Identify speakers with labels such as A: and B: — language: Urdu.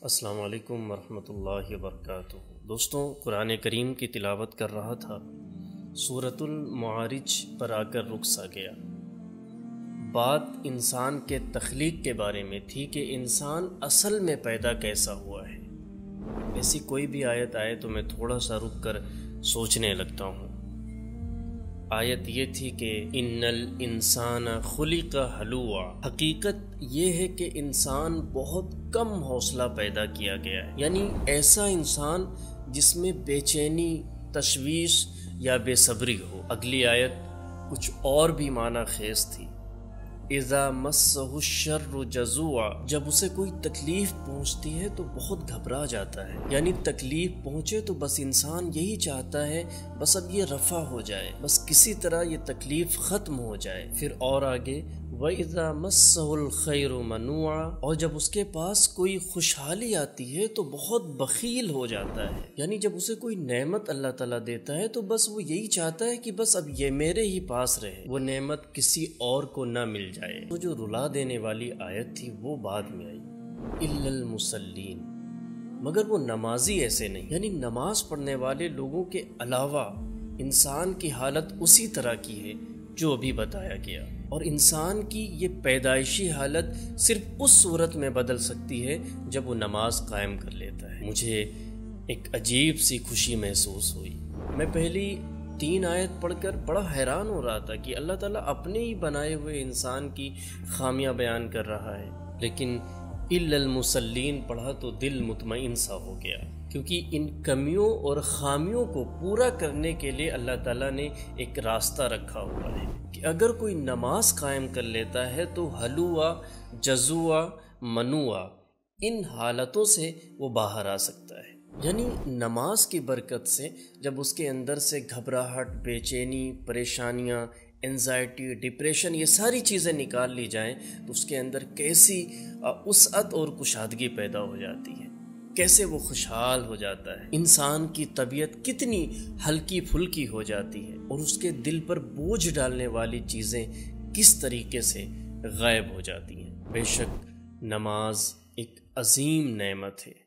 A: السلام علیکم ورحمۃ اللہ وبرکاتہ۔ دوستوں، قرآن کریم کی تلاوت کر رہا تھا، سورۃ المعارج پر آ کر رک سا گیا۔ بات انسان کے تخلیق کے بارے میں تھی کہ انسان اصل میں پیدا کیسا ہوا ہے۔ ایسی کوئی بھی آیت آئے تو میں تھوڑا سا رک کر سوچنے لگتا ہوں۔ آیت یہ تھی کہ ان الانسان خلق ہلوعا، حقیقت یہ ہے کہ انسان بہت کم حوصلہ پیدا کیا گیا ہے، یعنی ایسا انسان جس میں بے چینی، تشویش یا بے صبری ہو۔ اگلی آیت کچھ اور بھی معنی خیز تھی، اذا مسہ الشر جزوعا، جب اسے کوئی تکلیف پہنچتی ہے تو بہت گھبرا جاتا ہے، یعنی تکلیف پہنچے تو بس انسان یہی چاہتا ہے بس اب یہ رفع ہو جائے، بس کسی طرح یہ تکلیف ختم ہو جائے۔ پھر اور آگے وَإِذَا مَسَّهُ الْخَيْرُ مَنُوعًا، اور جب اس کے پاس کوئی خوشحالی آتی ہے تو بہت بخیل ہو جاتا ہے، یعنی جب اسے کوئی نعمت اللہ تعالیٰ دیتا ہے تو بس وہ یہی چاہتا ہے کہ بس اب یہ میرے ہی پاس رہے، وہ نعمت کسی اور کو نہ مل جائے۔ تو جو رلا دینے والی آیت تھی وہ بعد میں آئی، إِلَّا الْمُصَلِّينَ، مگر وہ نمازی ایسے نہیں، یعنی نماز پڑھنے والے لوگوں کے علاوہ انسان کی حالت اسی طرح کی ہے جو ابھی بتایا گیا، اور انسان کی یہ پیدائشی حالت صرف اس صورت میں بدل سکتی ہے جب وہ نماز قائم کر لیتا ہے۔ مجھے ایک عجیب سی خوشی محسوس ہوئی۔ میں پہلی 3 آیت پڑھ کر بڑا حیران ہو رہا تھا کہ اللہ تعالیٰ اپنے ہی بنائے ہوئے انسان کی خامیاں بیان کر رہا ہے، لیکن إِلَّا الْمُصَلِّينَ پڑھا تو دل مطمئن سا ہو گیا، کیونکہ ان کمیوں اور خامیوں کو پورا کرنے کے لیے اللہ تعالیٰ نے ایک راستہ رکھا ہوا ہے کہ اگر کوئی نماز قائم کر لیتا ہے تو ہلوعا، جزوعا، منوعا، ان حالتوں سے وہ باہر آ سکتا ہے۔ یعنی نماز کی برکت سے جب اس کے اندر سے گھبراہٹ، بے چینی، پریشانیاں، انزائٹی، ڈپریشن، یہ ساری چیزیں نکال لی جائیں تو اس کے اندر کیسی وسعت اور کشادگی پیدا ہو جاتی ہے، کیسے وہ خوشحال ہو جاتا ہے، انسان کی طبیعت کتنی ہلکی پھلکی ہو جاتی ہے، اور اس کے دل پر بوجھ ڈالنے والی چیزیں کس طریقے سے غائب ہو جاتی ہیں۔ بے شک نماز ایک عظیم نعمت ہے۔